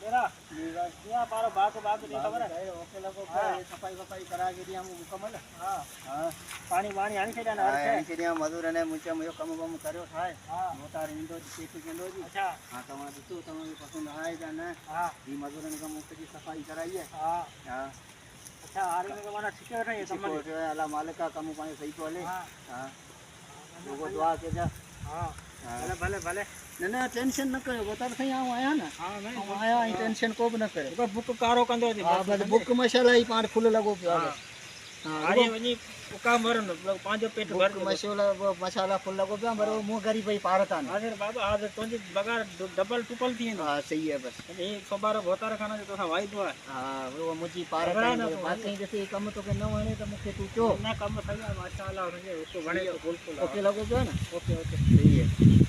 तेरा क्या पारो बात नहीं खबर है ओके लगो हाँ। सफाई वफाई करा के दिया मुकम्मल हाँ हाँ पानी वाणी आनी चाहिए ना हाँ इनके दिया मजूर ने मुझे मुझे कम बम करो थाए हाँ मोटार इंदो खेती के लो जी अच्छा हाँ तुम्हारे तो तुम्हारे पसंद आए जाना हाँ ये मजूर ने का मुफ्त की सफाई कराई है हाँ हाँ अच्छा आरे में कमाना ठीक है ये समझ को अल्लाह मालिक का कम पानी सही तो ले हाँ हाँ तो वो दुआ के जा हाँ हाँ भले भले भले ना टेंशन न करे बता सही आऊं आया ना हाँ मैं आया टेंशन को भी न करे बुक कारो कंदो जी हाँ बस बुक मसाला ही पाण फुल लगो पियो हाँ हाँ आरे वनी काम भरन पांचो पेट भर बुक मसाला फुल लगो पियो पर वो मुंह गरीब ही पारता ना हाजिर बाबा आज तुझी बगार डबल ट्रिपल थी ना हाँ सही है बस ये सबारो भोतार खाना जो तो वाई दो है हाँ वो मुझी पारता घबरा ना है तू, बाकी जैसे कम तो के न वणे तो मुखे तू चो ना काम सही है माशाल्लाह मुझे उसको बड़े तो बिल्कुल ओके लगो पियो ना ओके ओके सही है